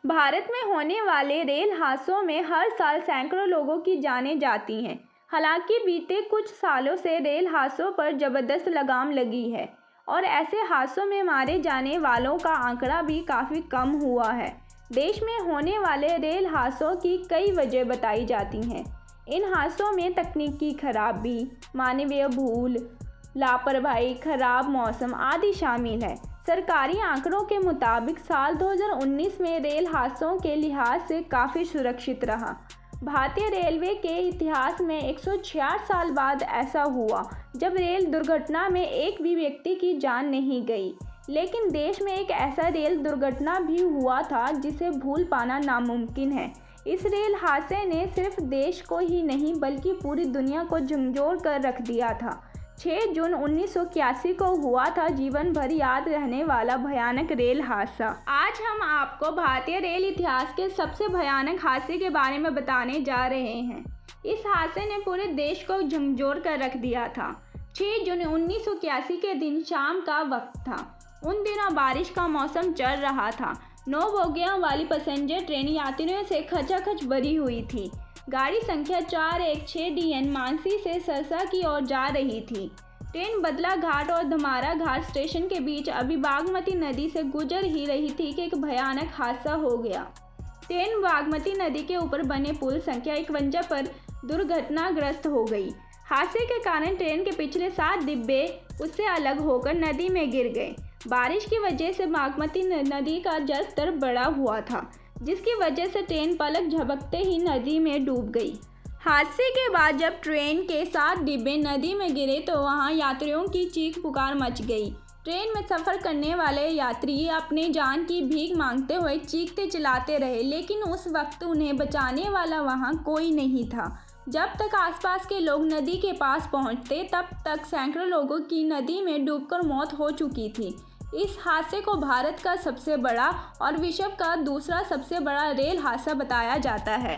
भारत में होने वाले रेल हादसों में हर साल सैकड़ों लोगों की जानें जाती हैं। हालांकि बीते कुछ सालों से रेल हादसों पर जबरदस्त लगाम लगी है और ऐसे हादसों में मारे जाने वालों का आंकड़ा भी काफ़ी कम हुआ है। देश में होने वाले रेल हादसों की कई वजह बताई जाती हैं। इन हादसों में तकनीकी खराबी, मानवीय भूल, लापरवाही, खराब मौसम आदि शामिल है। सरकारी आंकड़ों के मुताबिक साल 2019 में रेल हादसों के लिहाज से काफ़ी सुरक्षित रहा। भारतीय रेलवे के इतिहास में 166 साल बाद ऐसा हुआ जब रेल दुर्घटना में एक भी व्यक्ति की जान नहीं गई। लेकिन देश में एक ऐसा रेल दुर्घटना भी हुआ था जिसे भूल पाना नामुमकिन है। इस रेल हादसे ने सिर्फ देश को ही नहीं बल्कि पूरी दुनिया को झकझोर कर रख दिया था। 6 जून 1981 को हुआ था जीवन भर याद रहने वाला भयानक रेल हादसा। आज हम आपको भारतीय रेल इतिहास के सबसे भयानक हादसे के बारे में बताने जा रहे हैं। इस हादसे ने पूरे देश को झकझोर कर रख दिया था। 6 जून 1981 के दिन शाम का वक्त था। उन दिनों बारिश का मौसम चल रहा था। 9 बोगियों वाली पैसेंजर ट्रेन यात्रियों से खचाखच भरी हुई थी। गाड़ी संख्या 416 DN मानसी से सरसा की ओर जा रही थी। ट्रेन बदला घाट और धमारा घाट स्टेशन के बीच अभी बागमती नदी से गुजर ही रही थी कि एक भयानक हादसा हो गया। ट्रेन बागमती नदी के ऊपर बने पुल संख्या 51 पर दुर्घटनाग्रस्त हो गई। हादसे के कारण ट्रेन के पिछले 7 डिब्बे उससे अलग होकर नदी में गिर गए। बारिश की वजह से बागमती नदी का जलस्तर बढ़ा हुआ था, जिसकी वजह से ट्रेन पलक झपकते ही नदी में डूब गई। हादसे के बाद जब ट्रेन के 7 डिब्बे नदी में गिरे तो वहां यात्रियों की चीख पुकार मच गई। ट्रेन में सफ़र करने वाले यात्री अपने जान की भीख मांगते हुए चीखते चिल्लाते रहे, लेकिन उस वक्त उन्हें बचाने वाला वहां कोई नहीं था। जब तक आसपास के लोग नदी के पास पहुंचते तब तक सैकड़ों लोगों की नदी में डूबकर मौत हो चुकी थी। इस हादसे को भारत का सबसे बड़ा और विश्व का दूसरा सबसे बड़ा रेल हादसा बताया जाता है।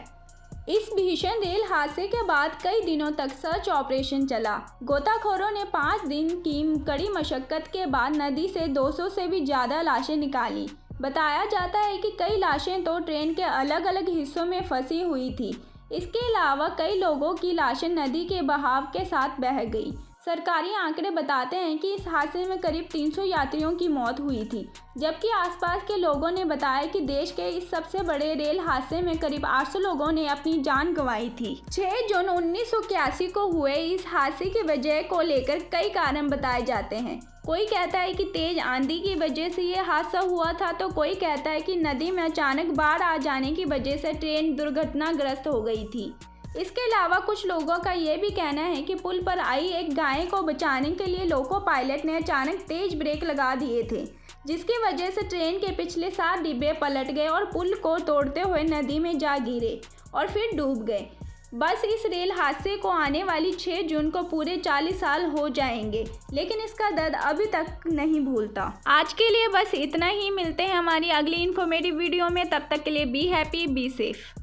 इस भीषण रेल हादसे के बाद कई दिनों तक सर्च ऑपरेशन चला। गोताखोरों ने 5 दिन की कड़ी मशक्कत के बाद नदी से 200 से भी ज़्यादा लाशें निकाली। बताया जाता है कि कई लाशें तो ट्रेन के अलग अलग हिस्सों में फंसी हुई थी। इसके अलावा कई लोगों की लाशें नदी के बहाव के साथ बह गई। सरकारी आंकड़े बताते हैं कि इस हादसे में करीब 300 यात्रियों की मौत हुई थी, जबकि आसपास के लोगों ने बताया कि देश के इस सबसे बड़े रेल हादसे में करीब 800 लोगों ने अपनी जान गंवाई थी। 6 जून 1981 को हुए इस हादसे की वजह को लेकर कई कारण बताए जाते हैं। कोई कहता है कि तेज आंधी की वजह से ये हादसा हुआ था, तो कोई कहता है कि नदी में अचानक बाढ़ आ जाने की वजह से ट्रेन दुर्घटनाग्रस्त हो गई थी। इसके अलावा कुछ लोगों का ये भी कहना है कि पुल पर आई एक गाय को बचाने के लिए लोको पायलट ने अचानक तेज ब्रेक लगा दिए थे, जिसकी वजह से ट्रेन के पिछले 7 डिब्बे पलट गए और पुल को तोड़ते हुए नदी में जा गिरे और फिर डूब गए। बस इस रेल हादसे को आने वाली 6 जून को पूरे 40 साल हो जाएंगे, लेकिन इसका दर्द अभी तक नहीं भूलता। आज के लिए बस इतना ही। मिलते हैं हमारी अगली इन्फॉर्मेटिव वीडियो में। तब तक के लिए बी हैप्पी, बी सेफ।